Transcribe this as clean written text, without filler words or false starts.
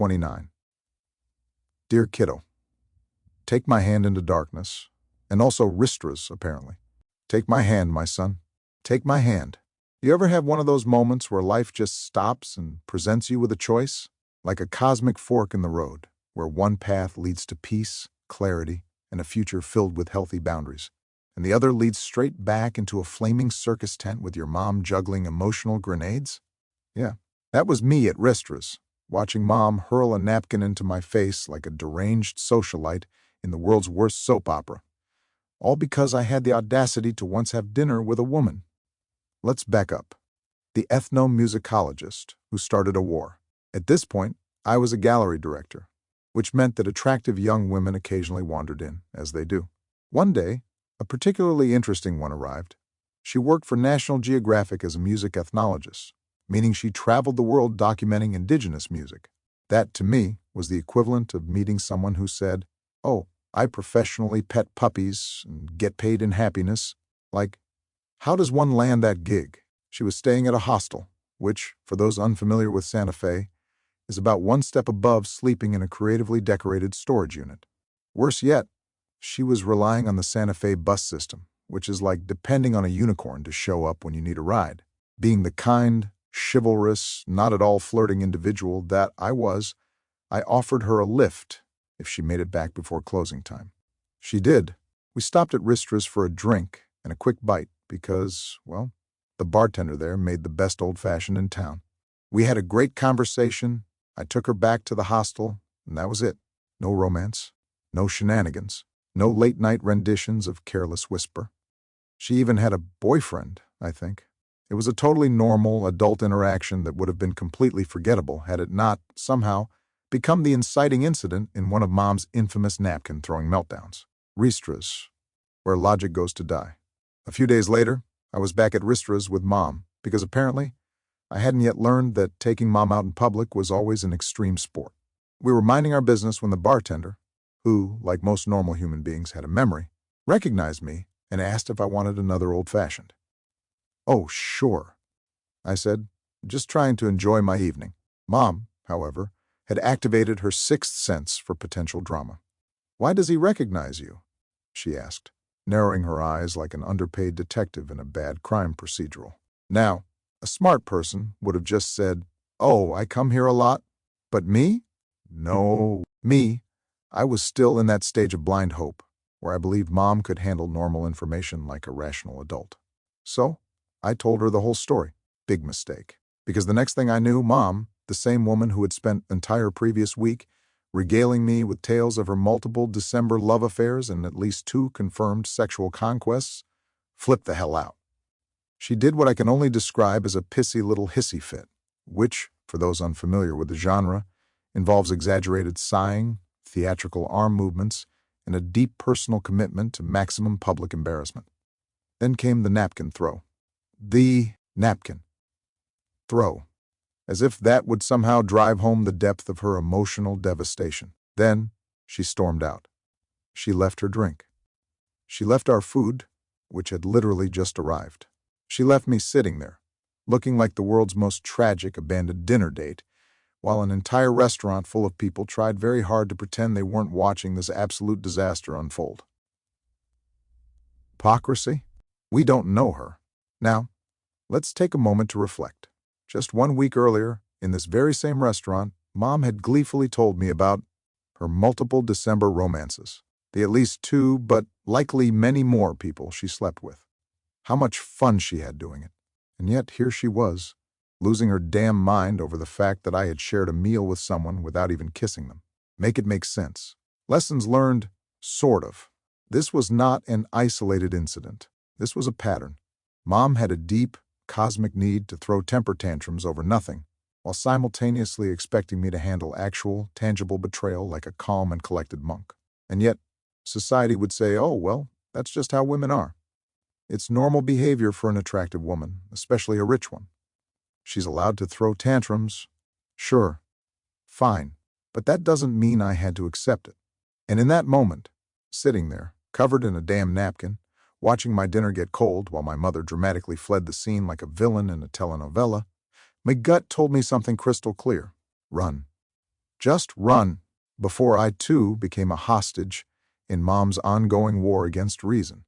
29. Dear Kiddo, take my hand into darkness, and also Ristra's, apparently. Take my hand, my son. Take my hand. You ever have one of those moments where life just stops and presents you with a choice? Like a cosmic fork in the road, where one path leads to peace, clarity, and a future filled with healthy boundaries, and the other leads straight back into a flaming circus tent with your mom juggling emotional grenades? Yeah, that was me at Ristra's, watching Mom hurl a napkin into my face like a deranged socialite in the world's worst soap opera. All because I had the audacity to once have dinner with a woman. Let's back up. The ethnomusicologist who started a war. At this point, I was a gallery director, which meant that attractive young women occasionally wandered in, as they do. One day, a particularly interesting one arrived. She worked for National Geographic as a music ethnologist, meaning she traveled the world documenting indigenous music. That, to me, was the equivalent of meeting someone who said, "Oh, I professionally pet puppies and get paid in happiness." Like, how does one land that gig? She was staying at a hostel, which, for those unfamiliar with Santa Fe, is about one step above sleeping in a creatively decorated storage unit. Worse yet, she was relying on the Santa Fe bus system, which is like depending on a unicorn to show up when you need a ride. Being the kind, chivalrous, not at all flirting individual that I was, I offered her a lift if she made it back before closing time. She did. We stopped at Ristra's for a drink and a quick bite because, well, the bartender there made the best old-fashioned in town. We had a great conversation. I took her back to the hostel, and that was it. No romance, no shenanigans, no late-night renditions of Careless Whisper. She even had a boyfriend, I think. It was a totally normal adult interaction that would have been completely forgettable had it not, somehow, become the inciting incident in one of Mom's infamous napkin-throwing meltdowns. Ristra's, where logic goes to die. A few days later, I was back at Ristra's with Mom, because apparently I hadn't yet learned that taking Mom out in public was always an extreme sport. We were minding our business when the bartender, who, like most normal human beings, had a memory, recognized me and asked if I wanted another old-fashioned. "Oh, sure," I said, just trying to enjoy my evening. Mom, however, had activated her sixth sense for potential drama. "Why does he recognize you?" she asked, narrowing her eyes like an underpaid detective in a bad crime procedural. Now, a smart person would have just said, "Oh, I come here a lot." But me? No. Me, I was still in that stage of blind hope, where I believed Mom could handle normal information like a rational adult. So, I told her the whole story. Big mistake. Because the next thing I knew, Mom, the same woman who had spent the entire previous week regaling me with tales of her multiple December love affairs and at least 2 confirmed sexual conquests, flipped the hell out. She did what I can only describe as a pissy little hissy fit, which, for those unfamiliar with the genre, involves exaggerated sighing, theatrical arm movements, and a deep personal commitment to maximum public embarrassment. Then came the napkin throw. The napkin throw. As if that would somehow drive home the depth of her emotional devastation. Then she stormed out. She left her drink. She left our food, which had literally just arrived. She left me sitting there, looking like the world's most tragic abandoned dinner date, while an entire restaurant full of people tried very hard to pretend they weren't watching this absolute disaster unfold. Hypocrisy? We don't know her. Now, let's take a moment to reflect. Just 1 week earlier, in this very same restaurant, Mom had gleefully told me about her multiple December romances, the at least 2, but likely many more people she slept with. How much fun she had doing it. And yet here she was, losing her damn mind over the fact that I had shared a meal with someone without even kissing them. Make it make sense. Lessons learned, sort of. This was not an isolated incident. This was a pattern. Mom had a deep, cosmic need to throw temper tantrums over nothing, while simultaneously expecting me to handle actual, tangible betrayal like a calm and collected monk. And yet, society would say, "Oh, well, that's just how women are." It's normal behavior for an attractive woman, especially a rich one. She's allowed to throw tantrums. Sure, fine, but that doesn't mean I had to accept it. And in that moment, sitting there, covered in a damn napkin, watching my dinner get cold while my mother dramatically fled the scene like a villain in a telenovela, my gut told me something crystal clear. Run. Just run, before I too became a hostage in Mom's ongoing war against reason.